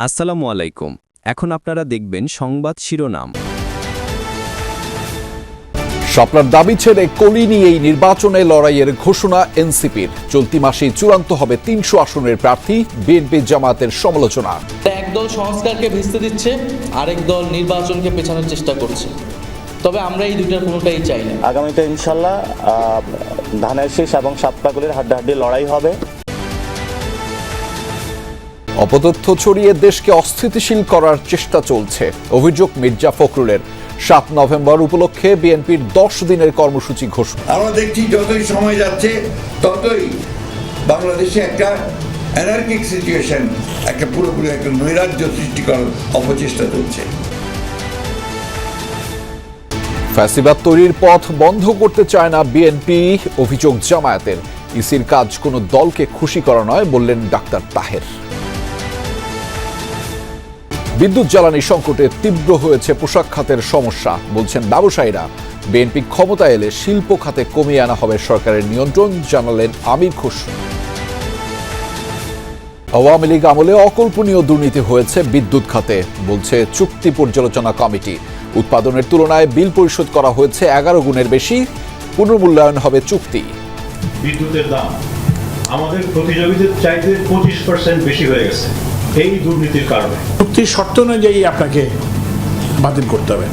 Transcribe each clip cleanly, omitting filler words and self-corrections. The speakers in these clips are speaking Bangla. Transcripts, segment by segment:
আসসালামু আলাইকুম। এখন আপনারা দেখবেন সংবাদ শিরোনাম। শাপলার দাবি ছেড়ে কলি নিয়েই নির্বাচনে লড়াইয়ের ঘোষণা এনসিপির। চলতি মাসেই চূড়ান্ত হবে ৩০০ আসনের প্রার্থী। বিএনপি জামায়াতের সমালোচনা। একদল সংস্কারকে ভেস্তে দিচ্ছে, আরেক দল নির্বাচনকে পেছানোর চেষ্টা করছে। তবে আমরা এই দুইটার কোনোটাই চাই না। আগামীতে ইনশাল্লাহ ধানের শীষ এবং শাপলাগুলির হাড্ডাহাড্ডি লড়াই হবে। অপতথ্য ছড়িয়ে দেশকে অস্থিতিশীল করার চেষ্টা চলছে, অভিযোগ মির্জা ফখরুলের। ৭ নভেম্বর উপলক্ষে বিএনপির ১০ দিনের কর্মসূচি ঘোষণা। আমরা দেখছি যতই সময় যাচ্ছে ততই বাংলাদেশে একটা অ্যানার্কিক সিচুয়েশন, একটা পুরোপুরি একটা নৈরাজ্য সৃষ্টি করার অপচেষ্টা চলছে। ফ্যাসিবাদ তৈরির পথ বন্ধ করতে চায় না বিএনপি, অভিযোগ জামায়াতের। ইসির কাজ কোনো দলকে খুশি করা নয়, বললেন ডাক্তার তাহের। বিদ্যুৎ জ্বালানি সংকটে তীব্র হয়েছে পোশাক খাতের সমস্যা, বলছেন ব্যবসায়ীরা। বিএনপি ক্ষমতা এলে শিল্প খাতে কমিয়ে আনা হবে সরকারের নিয়ন্ত্রণ, জানালেন আমির খসরু। আওয়ামী লীগ আমলে অকল্পনীয় দুর্নীতি হয়েছে বিদ্যুৎ খাতে, বলছে চুক্তি পর্যালোচনা কমিটি। উৎপাদনের তুলনায় বিল পরিশোধ করা হয়েছে 11 গুণের বেশি, পুনর্মূল্যায়ন হবে চুক্তি। বিদ্যুতের দাম আমাদের প্রতিযোগীদের চাইতে 25% বেশি হয়ে গেছে এই দুর্নীতির কারণে। চুক্তির শর্ত অনুযায়ী আপনাকে বাতিল করতে হবে।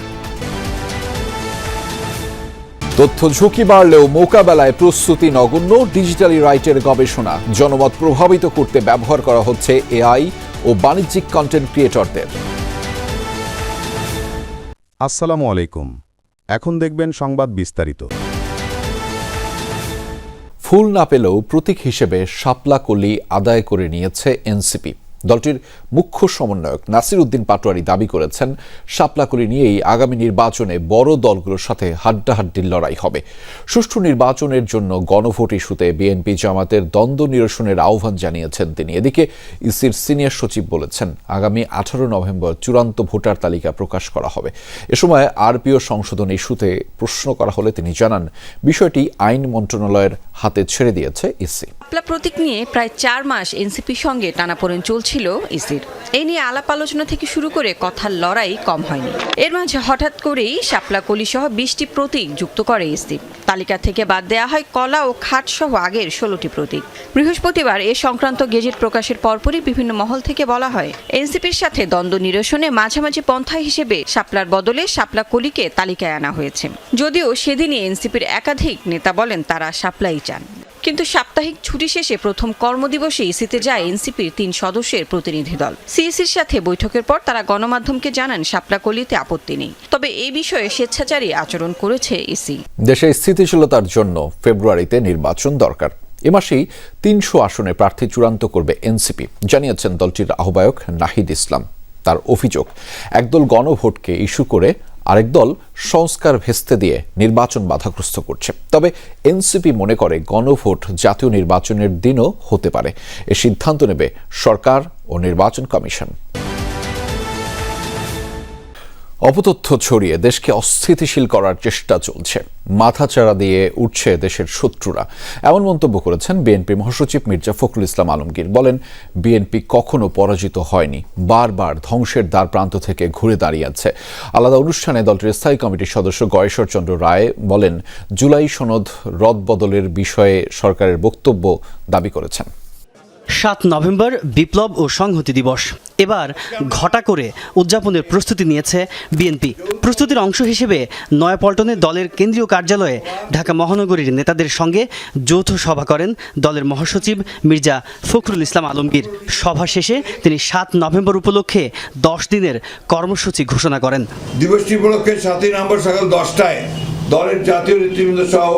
তথ্য ঝুঁকি বাড়লেও মোকাবেলায় প্রস্তুতি নগণ্য, ডিজিটালি রাইটের গবেষণা। জনমত প্রভাবিত করতে ব্যবহার করা হচ্ছে এআই ও বাণিজ্যিক কন্টেন্ট ক্রিয়েটরদের। আসসালামু আলাইকুম। এখন দেখবেন সংবাদ বিস্তারিত। ফুল না পেলেও প্রতীক হিসেবে শাপলা কলি আদায় করে নিয়েছে এনসিপি। দলটির মুখ্য সমন্বয়ক নাসির উদ্দিন পাটোয়ারি দাবি করেছেন, শাপলাকলি নিয়েই আগামী নির্বাচনে বড় দলগুলোর সাথে হাড্ডাহাড্ডির লড়াই হবে। সুষ্ঠু নির্বাচনের জন্য গণভোট ইস্যুতে বিএনপি জামাতের দ্বন্দ্ব নিরসনের আহ্বান জানিয়েছেন তিনি। এদিকে ইসির সিনিয়র সচিব বলেছেন, আগামী 18 নভেম্বর চূড়ান্ত ভোটার তালিকা প্রকাশ করা হবে। এ সময় আরপিও সংশোধন ইস্যুতে প্রশ্ন করা হলে তিনি জানান, বিষয়টি আইন মন্ত্রণালয়ের হাতে ছেড়ে দিয়েছে ইসি। শাপলা প্রতীক নিয়ে প্রায় 4 মাস এনসিপির সঙ্গে টানাপোড়েন চলছিল ইসির। এই নিয়ে আলাপ আলোচনা থেকে শুরু করে কথার লড়াই কম হয়নি। এর মাঝে হঠাৎ করেই শাপলা কলি সহ 20টি প্রতীক যুক্ত করে ইসি। তালিকা থেকে বাদ দেওয়া হয় কলা ও খাট সহ আগের 16টি প্রতীক। বৃহস্পতিবার এ সংক্রান্ত গেজেট প্রকাশের পরপরই বিভিন্ন মহল থেকে বলা হয়, এনসিপির সাথে দ্বন্দ্ব নিরসনে মাঝামাঝি পন্থা হিসেবে শাপলার বদলে শাপলা কলিকে তালিকায় আনা হয়েছে। যদিও সেদিনই এনসিপির একাধিক নেতা বলেন তারা শাপলাই চান। কিন্তু সাপ্তাহিক ছুটি শেষে প্রথম কর্মদিবসে ইসিতে যায় এনসিপির 3 সদস্যের প্রতিনিধি দল। সিইসির সাথে বৈঠকের পর তারা গণমাধ্যমকে জানান শাপলাকলিতে আপত্তি নেই, তবে এই বিষয়ে স্বেচ্ছাচারী আচরণ করেছে ইসি। দেশে স্থিতিশীলতার জন্য ফেব্রুয়ারিতে নির্বাচন দরকার। এ মাসেই ৩০০ আসনে প্রার্থী চূড়ান্ত করবে এনসিপি, জানিয়েছেন দলটির আহ্বায়ক নাহিদ ইসলাম। তার অভিযোগ, একদল গণভোটকে ইস্যু করে আরেক দল সংস্কার ভেস্তে দিয়ে নির্বাচন বাধাগ্রস্ত করছে। তবে এনসিপি মনে করে গণভোট জাতীয় নির্বাচনের দিনও হতে পারে। এ সিদ্ধান্ত নেবে সরকার ও নির্বাচন কমিশন। অপতথ্য ছড়িয়ে দেশকে অস্থিতিশীল করার চেষ্টা চলছে, মাথাচাড়া দিয়ে উঠছে দেশের শত্রুরা, এমন মন্তব্য করেছেন বিএনপি মহাসচিব মির্জা ফখরুল ইসলাম আলমগীর। বলেন, বিএনপি কখনো পরাজিত হয়নি, বারবার ধ্বংসের দ্বার প্রান্ত থেকে ঘুরে দাঁড়িয়েছে। আলাদা অনুষ্ঠানে দলটির স্থায়ী কমিটির সদস্য গয়েশ্বর চন্দ্র রায় বলেন, জুলাই সনদ রদবদলের বিষয়ে সরকারের বক্তব্য দাবি করেছেন। ৭ নভেম্বর বিপ্লব ও সংহতি দিবস এবার ঘটা করে উদযাপনের প্রস্তুতি নিয়েছে বিএনপি। প্রস্তুতির অংশ হিসেবে নয়াপল্টনে দলের কেন্দ্রীয় কার্যালয়ে ঢাকা মহানগরীর নেতাদের সঙ্গে যৌথ সভা করেন দলের মহাসচিব মির্জা ফখরুল ইসলাম আলমগীর। সভা শেষে তিনি ৭ নভেম্বর উপলক্ষে 10 দিনের কর্মসূচি ঘোষণা করেন। দিবসটি উপলক্ষে 7 নভেম্বর সকাল 10টায় দলের জাতীয় নেতৃবৃন্দ সহ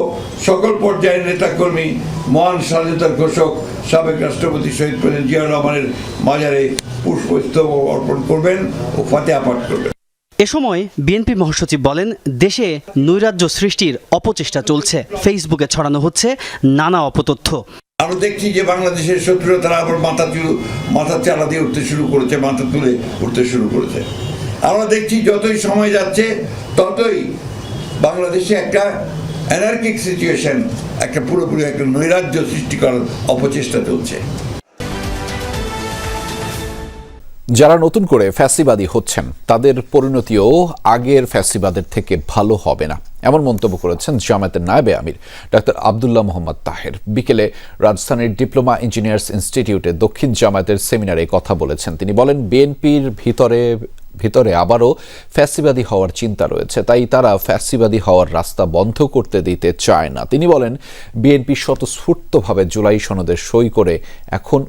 সকল পর্যায়ের নেতাকর্মী মহান স্বাধীনতার ঘোষক সাবেক রাষ্ট্রপতি শহীদ প্রেসিডেন্ট জিয়াউর রহমানের মাজারে পুষ্পস্তবক অর্পণ করবেন ও ফাতিহা পাঠ করবেন। এ সময় বিএনপি মহাসচিব বলেন, দেশে নৈরাজ্য সৃষ্টির অপচেষ্টা চলছে, ফেসবুকে ছড়ানো হচ্ছে নানা অপতথ্য। আমরা দেখছি যে বাংলাদেশের শত্রুরা তারা আবার মাথা চালা দিয়ে উঠতে শুরু করেছে, মাথা তুলে উঠতে শুরু করেছে। আমরা দেখছি যতই সময় যাচ্ছে ততই বাংলাদেশে একটা অ্যানার্কিক সিচুয়েশন, একটা পুরোপুরি একটা নৈরাজ্য সৃষ্টি করার অপচেষ্টা চলছে। যারা নতুন করে ফ্যাসিবাদী হচ্ছেন তাদের পরিণতিও আগের ফ্যাসিবাদের থেকে ভালো হবে না, এমন মন্তব্য করেছেন জামায়াতের নায়েবে আমির ডাক্তার আব্দুল্লাহ মোহাম্মদ তাহের। বিকেলে রাজধানীর ডিপ্লোমা ইঞ্জিনিয়ার্স ইনস্টিটিউটে দক্ষিণ জামায়াতের সেমিনারে কথা বলেছেন তিনি। বলেন, বিএনপির ভিতরে আবারও ফ্যাসিবাদী হওয়ার চিন্তা রয়েছে, তাই তারা ফ্যাসিবাদী হওয়ার রাস্তা বন্ধ করতে দিতে চায় না। তিনি বলেন, বিএনপি স্বতঃস্ফূর্তভাবে জুলাই সনদে সই করে এখন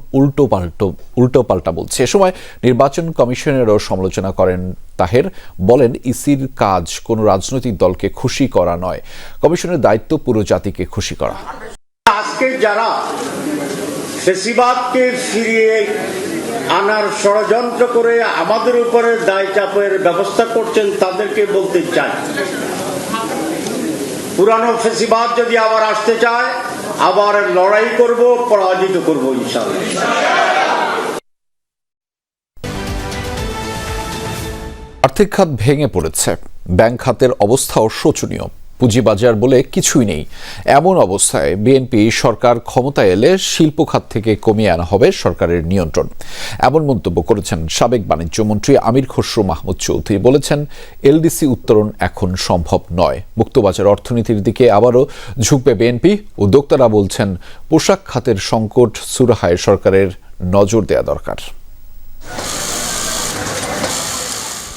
উল্টোপাল্টা বলছে। এ সময় নির্বাচন কমিশনেরও সমালোচনা করেন তাহের। বলেন, ইসির কাজ কোনো রাজনৈতিক দলকে খুশি করা নয়, কমিশনের দায়িত্ব পুরো জাতিকে খুশি করা। আজকে যারা ফ্যাসিবাদকে ফিরিয়ে আনার ষড়যন্ত্র করে আমাদের উপরে দায় চাপের ব্যবস্থা করছেন তাদেরকে বলতে চাই, পুরানো ফ্যাসিবাদ যদি আবার আসতে চায়, আবার লড়াই করব, পরাজিত করব ইনশাআল্লাহ। আর্থিক খাত ভেঙে পড়েছে, ব্যাংক খাতের অবস্থাও শোচনীয়, পুঁজিবাজার বলে কিছুই নেই। এমন অবস্থায় বিএনপি সরকার ক্ষমতায় এলে শিল্প খাত থেকে কমিয়ে আনা হবে সরকারের নিয়ন্ত্রণ, এমন মন্তব্য করেছেন সাবেক বাণিজ্যমন্ত্রী আমির খসরু মাহমুদ চৌধুরী। বলেছেন, এলডিসি উত্তরণ এখন সম্ভব নয়, মুক্তবাজার অর্থনীতির দিকে আবারও ঝুঁকবে বিএনপি। উদ্যোক্তারা বলছেন, পোশাক খাতের সংকট সুরাহায় সরকারের নজর দেওয়া দরকার।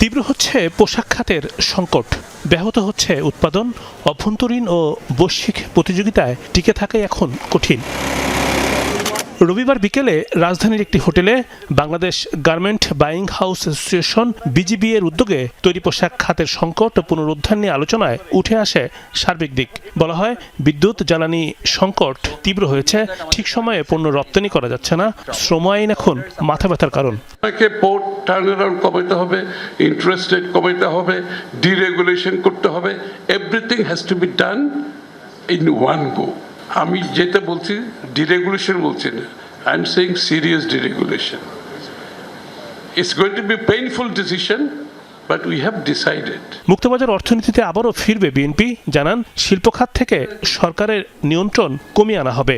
তীব্র হচ্ছে পোশাক খাতের সংকট, ব্যাহত হচ্ছে উৎপাদন, অভ্যন্তরীণ ও বৈশ্বিক প্রতিযোগিতায় টিকে থাকাই এখন কঠিন। রবিবার বিকেলে রাজধানীর একটি হোটেলে Bangladesh garment buying house association BGB এর উদ্যোগে তৈরি পোশাক খাতের সংকট ও পুনরুদ্ধার নিয়ে আলোচনায় উঠে আসে সার্বিক দিক। বলা হয়, বিদ্যুৎ জ্বালানি সংকট তীব্র হয়েছে, ঠিক সময়ে পণ্য রপ্তানি করা যাচ্ছে না, শ্রম আইন এখন মাথা ব্যথার কারণ। পোর্ট টার্নারাউন্ড কমাতে হবে, ইন্টারেস্ট রেট কমাতে হবে, ডিরেগুলেশন করতে হবে, everything has to be done in one go. আমি যেটা বলছি ডিরেগুলেশন বলছি না, I am saying serious deregulation. It's going to be painful decision, but we have decided. মুক্তবাজার অর্থনীতিতে আবারও ফিরবে বিএনপি, জানান শিল্প খাত থেকে সরকারের নিয়ন্ত্রণ কমিয়ে আনা হবে।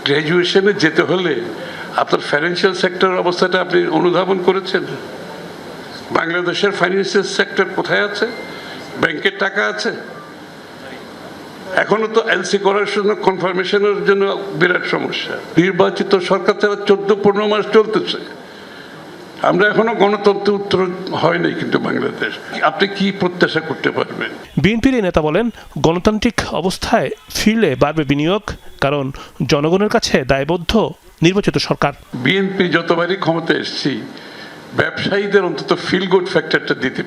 গ্র্যাজুয়েশনে যেতে হলে আপনার ফাইন্যান্সিয়াল সেক্টরের অবস্থাটা আপনি অনুধাবন করেছেন। বাংলাদেশের ফাইন্যান্সিয়াল সেক্টর কোথায় আছে? ব্যাংকের টাকা আছে? এখনো তো এলসি করার জন্য, কনফার্মেশনের জন্য বিরাট সমস্যা। নির্বাচিত সরকার ছাড়া 14-15 মাস চলতেছে, আমরা এখনো গণতন্ত্র উত্তর হয় নাই। কিন্তু বাংলাদেশ, আপনি কি প্রত্যাশা করতে পারবেন? বিএনপির এই নেতা বলেন, গণতান্ত্রিক অবস্থায় ফিরলে বাড়বে বিনিয়োগ, কারণ জনগণের কাছে দায়বদ্ধ নির্বাচিত সরকার। বিএনপি যতবারই ক্ষমতা এসেছি, ব্যবসায়ীদের অন্তত ফিল গুড ফ্যাক্টরটা দিতে।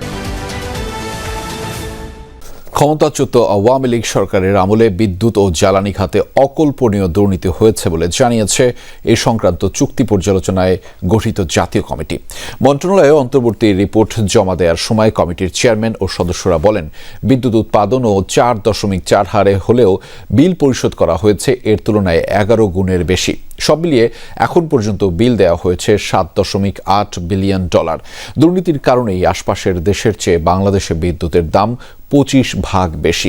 ক্ষমতাচ্যুত আওয়ামী লীগ সরকারের আমলে বিদ্যুৎ ও জ্বালানি খাতে অকল্পনীয় দুর্নীতি হয়েছে বলে জানিয়েছে এ সংক্রান্ত চুক্তি পর্যালোচনায় গঠিত জাতীয় কমিটি। মন্ত্রণালয়ে অন্তর্বর্তী রিপোর্ট জমা দেওয়ার সময় কমিটির চেয়ারম্যান ও সদস্যরা বলেন, বিদ্যুৎ উৎপাদন ও 4.4 হারে হলেও বিল পরিশোধ করা হয়েছে এর তুলনায় 11 গুণের বেশি। সব মিলিয়ে এখন পর্যন্ত বিল দেওয়া হয়েছে $7.8 বিলিয়ন। দুর্নীতির কারণেই আশপাশের দেশের চেয়ে বাংলাদেশে বিদ্যুতের দাম 25 ভাগ বেশি।